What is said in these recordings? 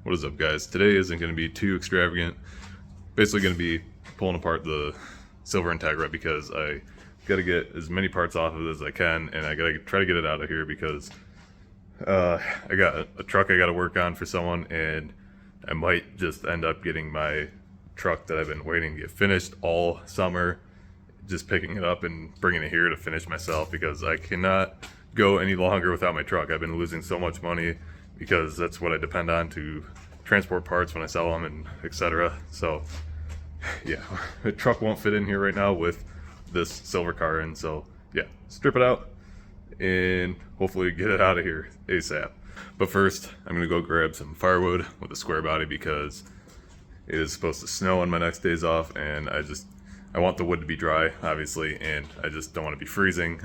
What is up, guys? Today isn't going to be too extravagant. Basically going to be pulling apart the Silver Integra because I got to get as many parts off of it as I can, and I got to try to get it out of here because I got a truck I got to work on for someone, and I might just end up getting my truck that I've been waiting to get finished all summer, just picking it up and bringing it here to finish myself because I cannot go any longer without my truck. I've been losing so much money because that's what I depend on to transport parts when I sell them and etc. So yeah, the truck won't fit in here right now with this silver car in, so yeah, strip it out and hopefully get it out of here ASAP. But first, I'm gonna go grab some firewood with a square body because it is supposed to snow on my next days off, and I want the wood to be dry, obviously, and I just don't want to be freezing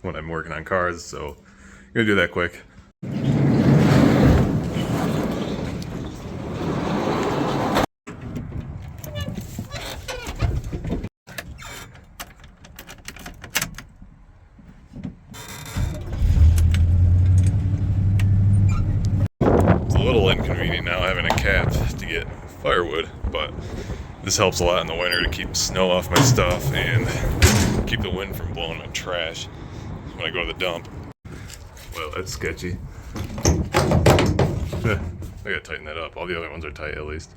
when I'm working on cars, so I'm gonna do that quick. It's a little inconvenient now having a cab to get firewood, but this helps a lot in the winter to keep snow off my stuff and keep the wind from blowing my trash when I go to the dump. Well, that's sketchy. I gotta tighten that up. All the other ones are tight at least.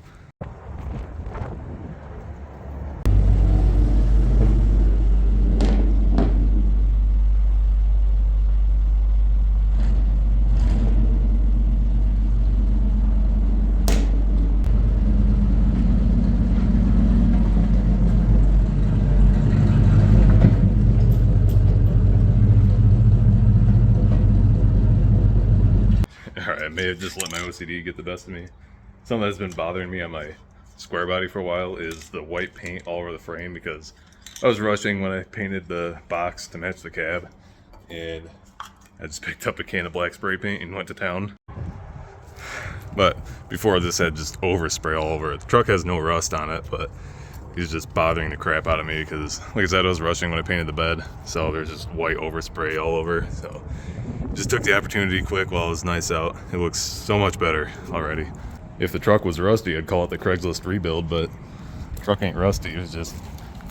Alright, I may have just let my OCD get the best of me. Something that's been bothering me on my square body for a while is the white paint all over the frame, because I was rushing when I painted the box to match the cab, and I just picked up a can of black spray paint and went to town. But before this, I had just overspray all over it. The truck has no rust on it, but he's just bothering the crap out of me because, like I said, I was rushing when I painted the bed, so there's just white overspray all over. So just took the opportunity quick while it was nice out. It looks so much better already. If the truck was rusty, I'd call it the Craigslist rebuild, but the truck ain't rusty. It was just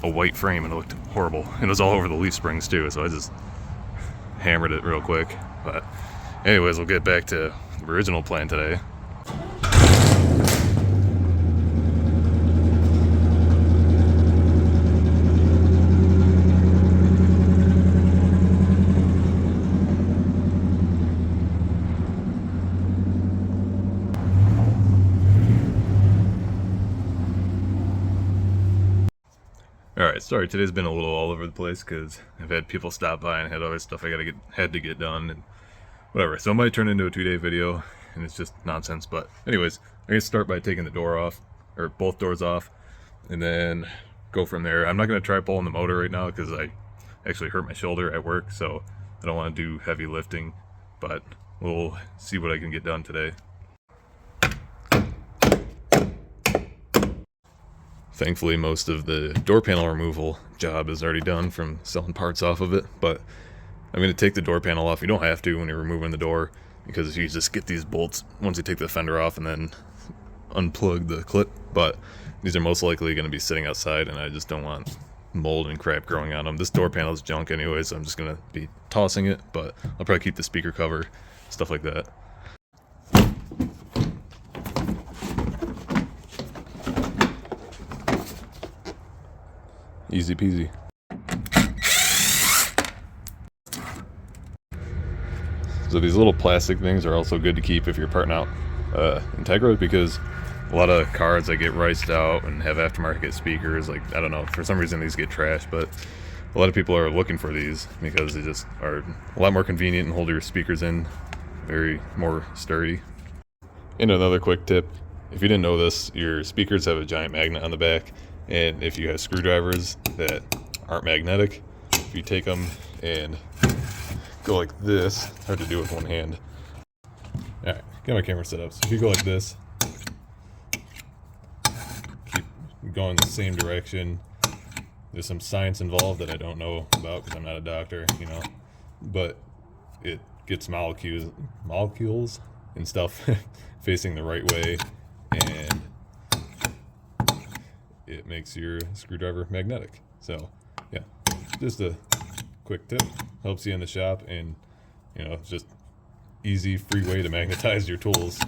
a white frame and it looked horrible. And it was all over the leaf springs too, so I just hammered it real quick. But anyways, we'll get back to the original plan today. Alright, sorry, today's been a little all over the place because I've had people stop by and had other stuff I had to get done and whatever. So it might turn into a 2-day video and it's just nonsense. But anyways, I'm going to start by taking the door off, or both doors off, and then go from there. I'm not going to try pulling the motor right now because I actually hurt my shoulder at work, so I don't want to do heavy lifting, but we'll see what I can get done today. Thankfully, most of the door panel removal job is already done from selling parts off of it, but I'm going to take the door panel off. You don't have to when you're removing the door, because you just get these bolts once you take the fender off and then unplug the clip, but these are most likely going to be sitting outside, and I just don't want mold and crap growing on them. This door panel is junk anyway, so I'm just going to be tossing it, but I'll probably keep the speaker cover, stuff like that. Easy peasy. So these little plastic things are also good to keep if you're parting out Integras, because a lot of cars that get riced out and have aftermarket speakers, like, I don't know, for some reason these get trashed, but a lot of people are looking for these because they just are a lot more convenient and hold your speakers in very more sturdy. And another quick tip, if you didn't know this, your speakers have a giant magnet on the back, and if you have screwdrivers that aren't magnetic, if you take them and go like this, hard to do with one hand. Alright, get my camera set up. So if you go like this, keep going the same direction. There's some science involved that I don't know about because I'm not a doctor, you know, but it gets molecules and stuff facing the right way, and it makes your screwdriver magnetic. So yeah, just a quick tip, helps you in the shop, and you know, it's just easy, free way to magnetize your tools.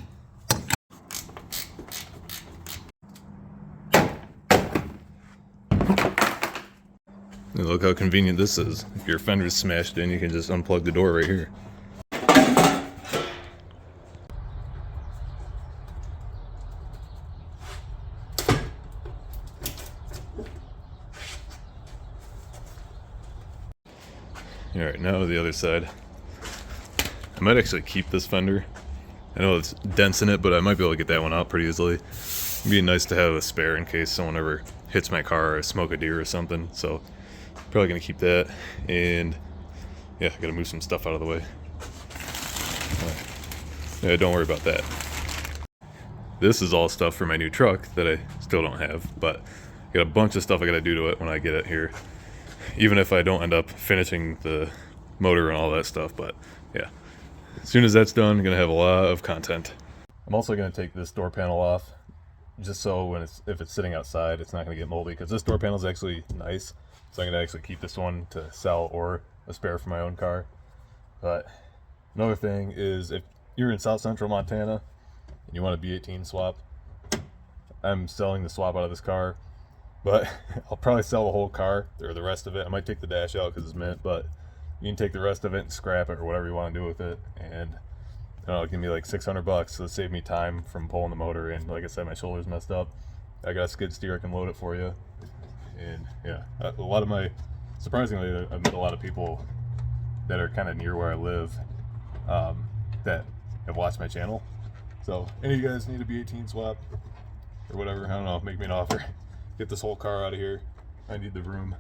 And look how convenient this is. If your fender's smashed in, you can just unplug the door right here. Alright, now to the other side. I might actually keep this fender. I know it's dents in it, but I might be able to get that one out pretty easily. It'd be nice to have a spare in case someone ever hits my car or smoke a deer or something. So probably gonna keep that, and yeah, I gotta move some stuff out of the way. Yeah, don't worry about that. This is all stuff for my new truck that I still don't have, but I got a bunch of stuff I gotta do to it when I get it here, even if I don't end up finishing the motor and all that stuff. But yeah, as soon as that's done, I'm gonna have a lot of content. I'm also gonna take this door panel off, just so when if it's sitting outside, it's not gonna get moldy, because this door panel is actually nice. So I'm going to actually keep this one to sell or a spare for my own car. But another thing is, if you're in South Central Montana and you want a B18 swap, I'm selling the swap out of this car, but I'll probably sell the whole car or the rest of it. I might take the dash out because it's mint, but you can take the rest of it and scrap it or whatever you want to do with it. And I don't know, give me like $600, so save me time from pulling the motor. And like I said, my shoulder's messed up. I got a skid steer, I can load it for you. And yeah, a lot of my, surprisingly, I've met a lot of people that are kind of near where I live that have watched my channel. So any of you guys need a B18 swap or whatever, I don't know, make me an offer. Get this whole car out of here. I need the room.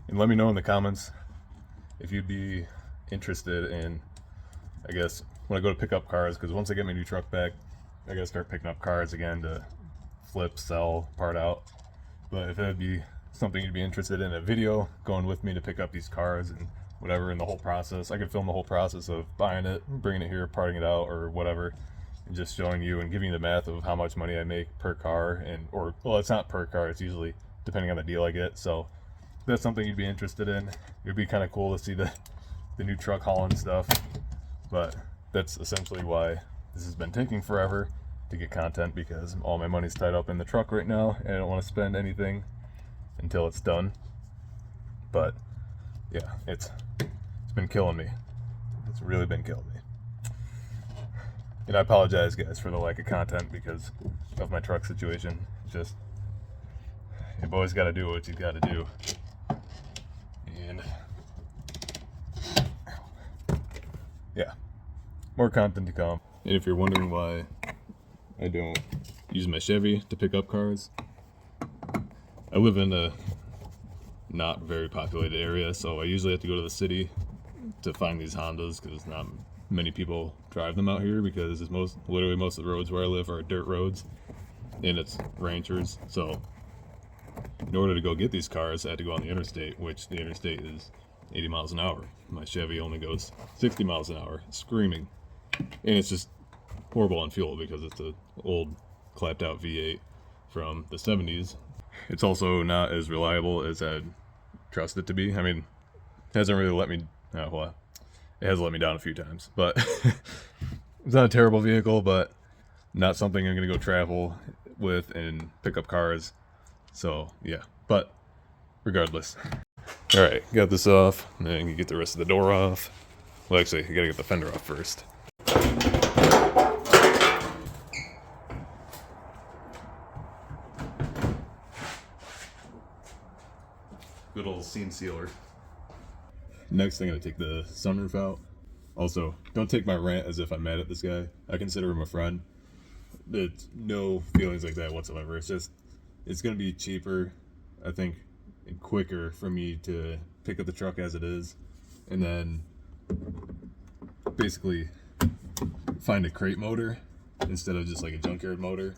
And let me know in the comments if you'd be interested in, I guess, when I go to pick up cars, because once I get my new truck back, I gotta start picking up cars again to flip, sell, part out. But if that'd be something you'd be interested in, a video going with me to pick up these cars and whatever, in the whole process, I could film the whole process of buying it, bringing it here, parting it out, or whatever, and just showing you and giving you the math of how much money I make per car. And or well, it's not per car, it's usually depending on the deal I get. So if that's something you'd be interested in, it'd be kind of cool to see the new truck hauling stuff. But that's essentially why this has been taking forever to get content, because all my money's tied up in the truck right now and I don't want to spend anything until it's done. But yeah, it's been killing me. It's really been killing me. And I apologize, guys, for the lack of content because of my truck situation. Just, you've always got to do what you've got to do. And yeah, more content to come. And if you're wondering why I don't use my Chevy to pick up cars, I live in a not very populated area, so I usually have to go to the city to find these Hondas, because not many people drive them out here, because literally most of the roads where I live are dirt roads and it's ranchers. So in order to go get these cars, I had to go on the interstate, which the interstate is 80 miles an hour. My Chevy only goes 60 miles an hour, screaming. And it's just horrible on fuel because it's an old clapped out V8 from the 70s. It's also not as reliable as I'd trust it to be. I mean, it hasn't really let me, well, it has let me down a few times, but it's not a terrible vehicle, but not something I'm going to go travel with and pick up cars. So yeah, but regardless. All right, got this off, and then you get the rest of the door off. Well, actually, you gotta get the fender off first. Good old seam sealer. Next, I'm gonna take the sunroof out. Also, don't take my rant as if I'm mad at this guy. I consider him a friend. It's no feelings like that whatsoever. It's just, it's gonna be cheaper, I think, and quicker for me to pick up the truck as it is, and then basically find a crate motor instead of just like a junkyard motor,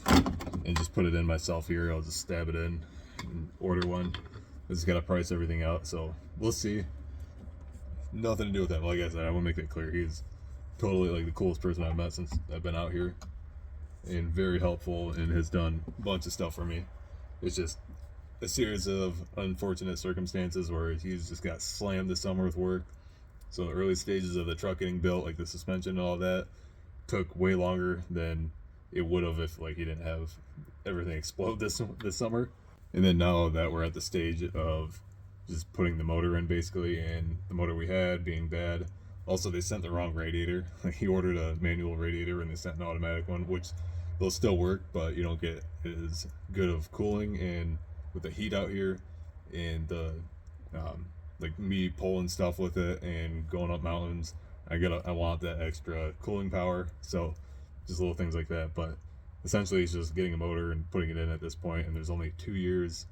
and just put it in myself here. I'll just stab it in and order one. I just gotta price everything out, so we'll see. Nothing to do with that. Like I said, I want to make that clear. He's totally like the coolest person I've met since I've been out here, and very helpful, and has done a bunch of stuff for me. It's just a series of unfortunate circumstances where he's just got slammed this summer with work. So the early stages of the truck getting built, like the suspension and all that, took way longer than it would have if like he didn't have everything explode this summer. And then now that we're at the stage of just putting the motor in basically, and the motor we had being bad. Also, they sent the wrong radiator. Like he ordered a manual radiator and they sent an automatic one, which will still work, but you don't get as good of cooling. And with the heat out here and the like me pulling stuff with it and going up mountains, I want that extra cooling power. So just little things like that. But essentially it's just getting a motor and putting it in at this point, and there's only 2 years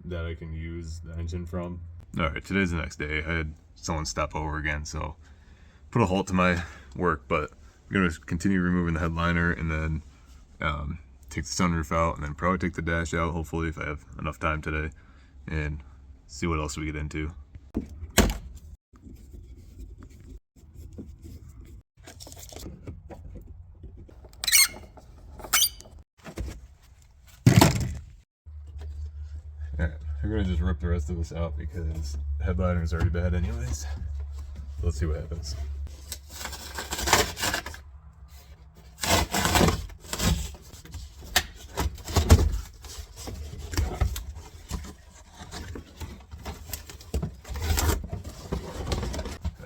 that I can use the engine from. All right, today's the next day. I had someone stop over again, so put a halt to my work, but I'm gonna continue removing the headliner and then take the sunroof out, and then probably take the dash out, hopefully, if I have enough time today, and see what else we get into. Alright, we're gonna just rip the rest of this out because the headliner is already bad anyways. Let's see what happens.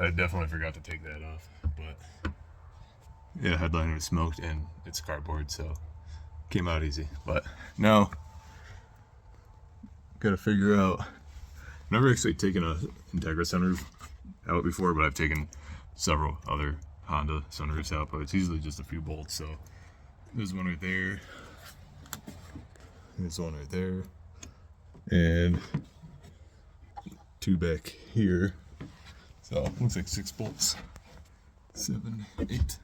I definitely forgot to take that off, but yeah, headliner was smoked and it's cardboard, so came out easy. But now, gotta figure out. I've never actually taken a Integra sunroof out before, but I've taken several other Honda sunroofs out, but it's usually just a few bolts. So there's one right there, there's one right there, and 2 back here. So looks like 6 bolts, 7, 8.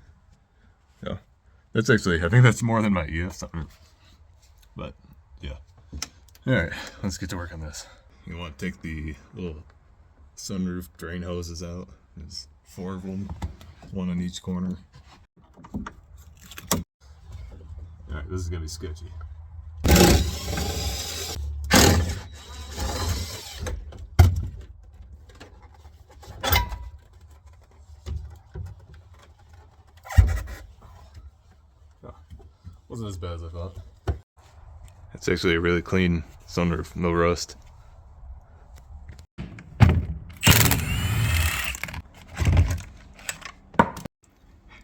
Yeah, that's actually, I think that's more than my EF sunroof. But yeah. All right, let's get to work on this. You want to take the little sunroof drain hoses out. There's 4 of them, 1 on each corner. All right, this is gonna be sketchy. Wasn't as bad as I thought. It's actually a really clean sunroof, no rust.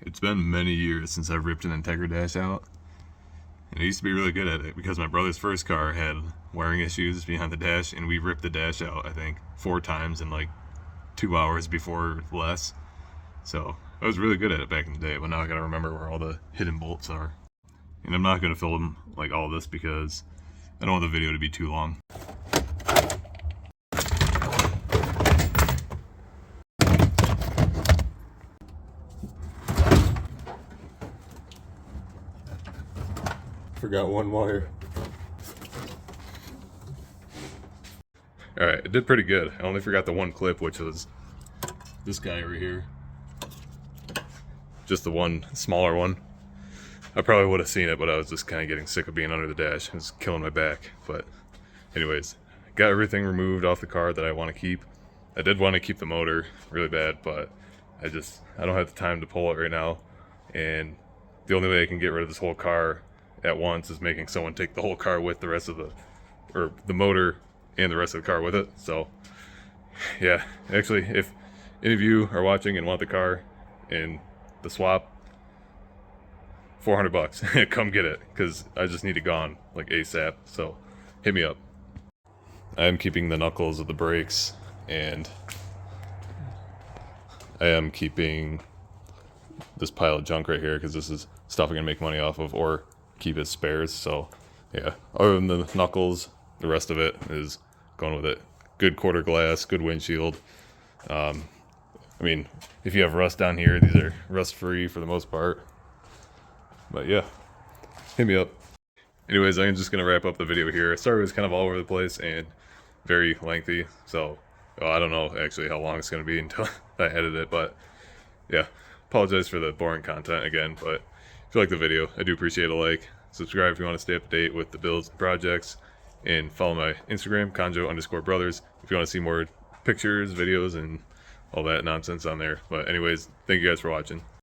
It's been many years since I've ripped an Integra dash out, and I used to be really good at it because my brother's first car had wiring issues behind the dash, and we ripped the dash out, I think, 4 times in like 2 hours before less. So I was really good at it back in the day, but now I gotta remember where all the hidden bolts are. And I'm not going to film like all this because I don't want the video to be too long. Forgot one wire. Alright, it did pretty good. I only forgot the one clip, which was this guy right here. Just the one smaller one. I probably would have seen it, but I was just kind of getting sick of being under the dash. It was killing my back. But anyways, got everything removed off the car that I want to keep. I did want to keep the motor really bad, but I don't have the time to pull it right now. And the only way I can get rid of this whole car at once is making someone take the whole car with the rest of the motor and the rest of the car with it. So yeah, actually, if any of you are watching and want the car and the swap, $400, come get it, because I just need it gone like ASAP. So hit me up. I am keeping the knuckles of the brakes, and I am keeping this pile of junk right here because this is stuff I'm gonna make money off of or keep as spares. So yeah, other than the knuckles, the rest of it is going with it. Good quarter glass, good windshield. I mean, if you have rust down here, these are rust free for the most part. But yeah, hit me up. Anyways, I'm just gonna wrap up the video here. Sorry it was kind of all over the place and very lengthy, so I don't know actually how long it's gonna be until I edit it, but yeah, apologize for the boring content again, but if you like the video, I do appreciate a like. Subscribe if you want to stay up to date with the builds and projects, and follow my Instagram, Conjo_brothers, if you want to see more pictures, videos, and all that nonsense on there. But anyways, thank you guys for watching.